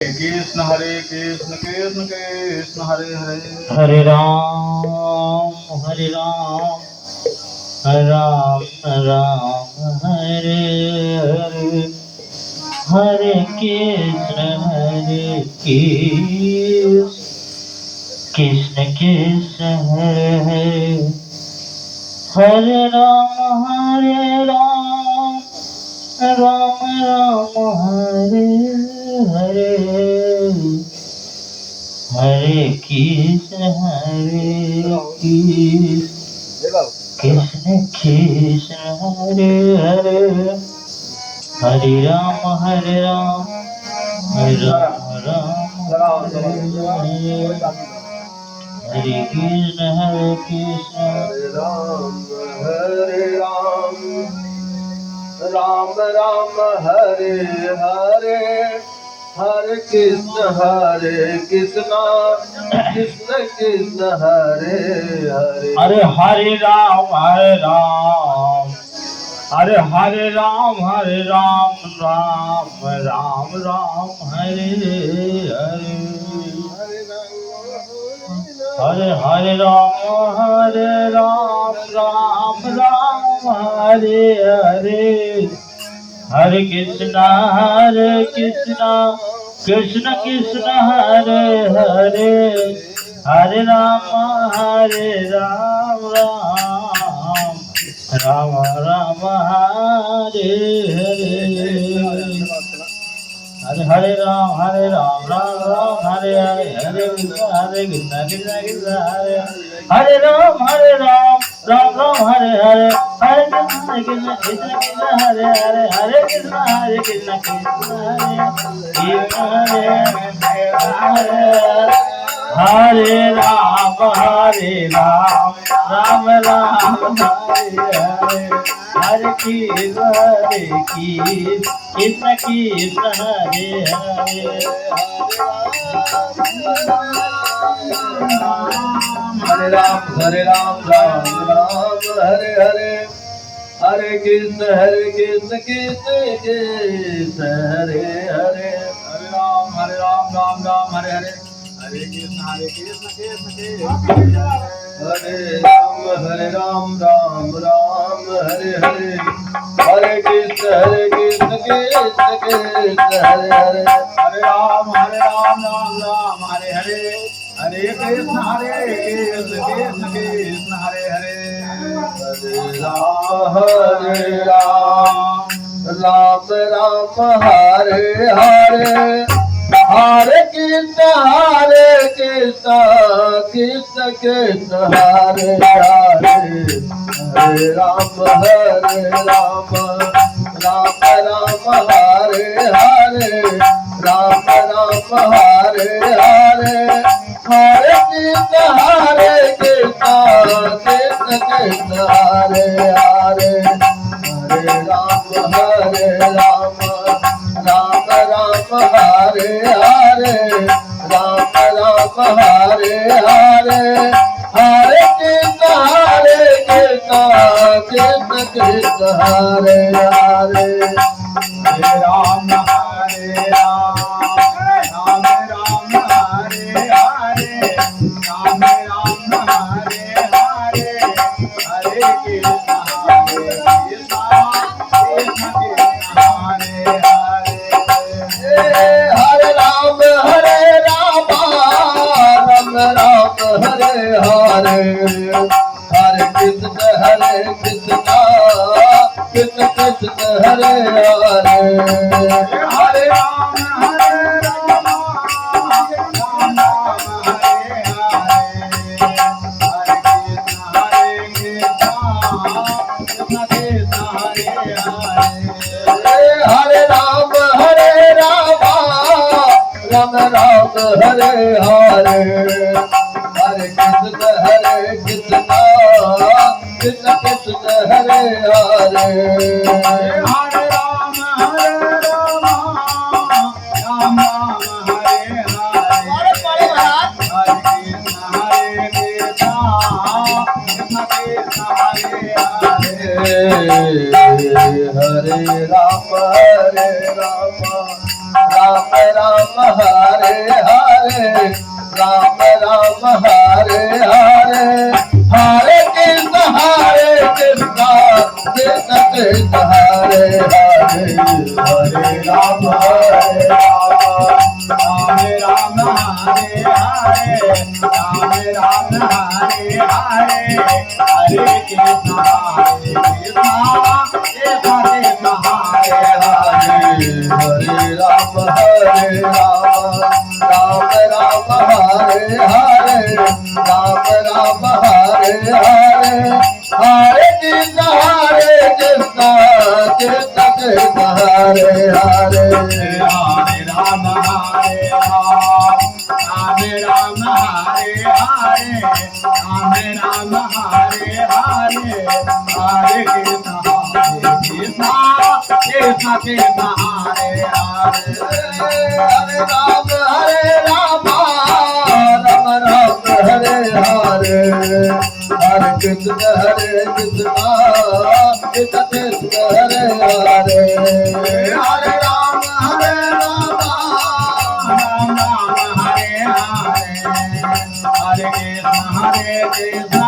Krishna Krishna Krishna Hare Hare Hare Ram Ram Ram Hare Hare Hare Krishna Krishna Hare Hare Hare Ram Ram Ram Hare Hare Hare Krishna Krishna Krishna Hare Hare Hare Ram Ram Hare Hare Hare Krishna Hare Ram Ram Ram Hare Hare Hare Krishna Krishna Krishna Hare Hare Hare Hare Ram Hare Ram Ram Hare Hare Hare Ram Hare Hare Hare Krishna Krishna Krishna Hare Hare Hare Ram Ram Hare Hare Hare Ram Ram Hare Hare Hare Krishna Krishna Hare Ram Hare Hare Hare Krishna Krishna Hare Krishna Hare Ram Hare Hare Hare Krishna Krishna Hare Hare Hare Ram Hare Hare Hare Krishna Krishna Krishna Hare Hare Hare Ram Ram Hare Hare Hare Krishna Krishna Hare Ram Ram Hare Hare Hare Krishna Krishna Hare Hare Hare Ram Ram Hare Hare Hare Krishna Krishna Hare Hare Hare Ram Ram Hare Hare Hare Krishna Krishna Krishna Hare Hare Hare Ram Ram Hare Hare Ram Hare Hare Hare Krishna Krishna Krishna Hare Hare Hare Ram Ram Hare Hare Ram Hare Hare Hare Krishna Krishna Hare Hare Hare Ram Hare Ram Hare Hare Ram Hare Hare Hare Krishna Hare Ram Hare Hare Hare Krishna Krishna Krishna Hare Hare Hare Ram Hare Ram Ram Hare Hare Hare Krishna Krishna Krishna Hare Hare Hare Ram Ram Hare Hare Hare Ram Ram Ram Hare Hare Ram Ram Hare Hare Hare Krishna Krishna Krishna Hare Hare Hare Ram Ram Ram Hare Hare Ram Ram Hare Hare Hare Krishna Krishna Krishna Hare Hare Hare Ram Ram Ram Hare Hare Ram Ram Hare Hare Hare Krishna Krishna Krishna Hare Hare Hare Ram Ram Ram Hare Hare Ram Ram Hare Hare Hare Krishna Krishna Krishna Krishna Hare Hare Hare Ram Ram Ram Hare Hare Hare Krishna Krishna Krishna Krishna Hare Hare Hare Ram Ram Ram Hare Hare Hare Krishna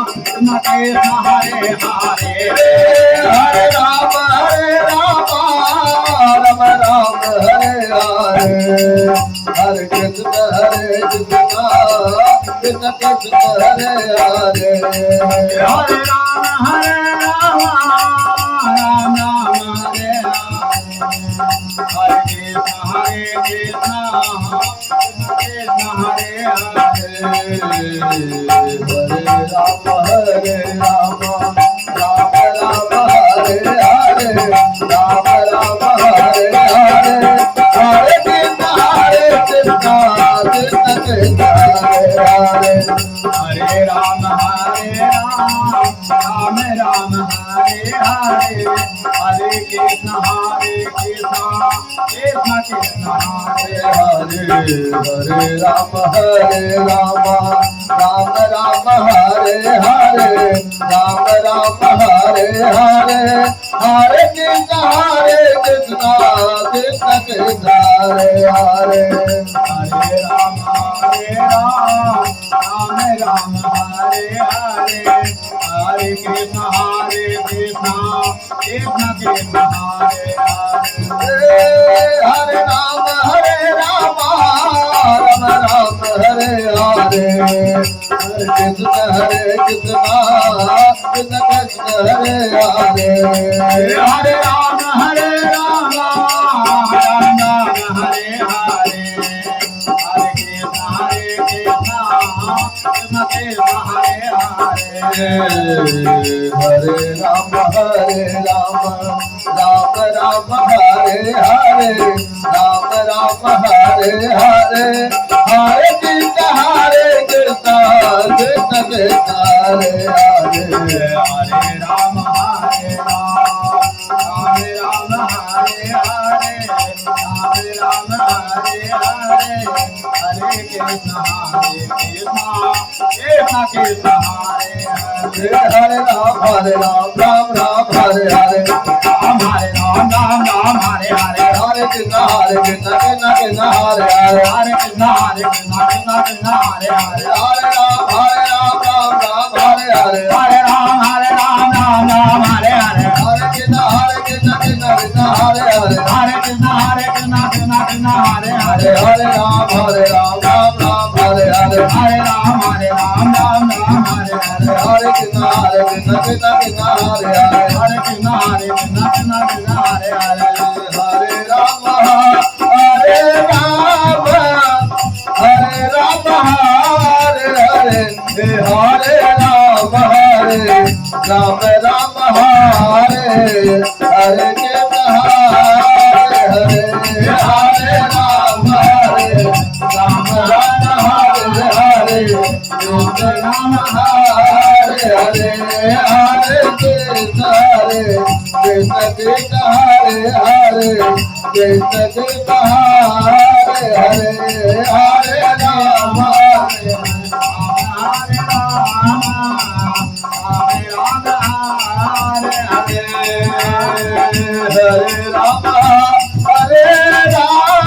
Krishna Krishna Hare Hare Hare Ram Ram Ram Hare Hare Hare Krishna Krishna Krishna Krishna Hare Hare Hare Ram Ram Ram Hare Hare Krishna Krishna Krishna Hare Hare Hare Ram Ram Ram Hare Hare Ram Ram Hare Hare Hare Krishna Krishna Krishna Hare Hare Hare Ram Ram Ram Hare Hare Hare Krishna Krishna Krishna Hare Hare Hare Ram Ram Ram Hare Hare Ram Ram Hare Hare Hare Krishna Krishna Krishna Krishna Hare Hare Hare Ram Ram Ram Hare Hare Hare Krishna Krishna Krishna Krishna Hare Hare Hare Ram Ram Ram Hare Hare Hare Krishna Krishna Krishna Krishna Hare Hare Hare Ram Ram Ram Hare Hare Hare Krishna Krishna Krishna Krishna Hare Hare Hare Ram Ram Ram Hare Hare Ram Ram Hare Hare Hare Krishna Krishna Krishna Krishna Hare Hare Hare Ram Ram Hare Hare Ram Ram Hare Hare Hare Krishna Krishna Krishna Hare Hare Hare Ram Ram Hare Hare Ram Ram Hare Hare Hare Krishna Krishna Krishna Hare Hare Hare Krishna Krishna Krishna Hare Hare Hare Ram Ram Hare Hare Hare Ram Hare Hare Hare Krishna Krishna Krishna Hare Hare Hare Krishna Krishna Krishna Hare Hare Hare Ram Ram Hare Hare Hare Ram Hare Hare Hare Krishna Krishna Krishna Hare Hare Hare Krishna Krishna Krishna Hare Hare Hare Ram Hare Ram Hare Ram Hare Hare Hare Ram Ram Hare Hare Krishna Hare Hare Ram Ram Hare Hare Krishna Ram Hare Hare Hare Krishna Krishna Krishna Hare Hare Krishna Krishna Hare Hare Hare Ram Hare Ram Hare Ram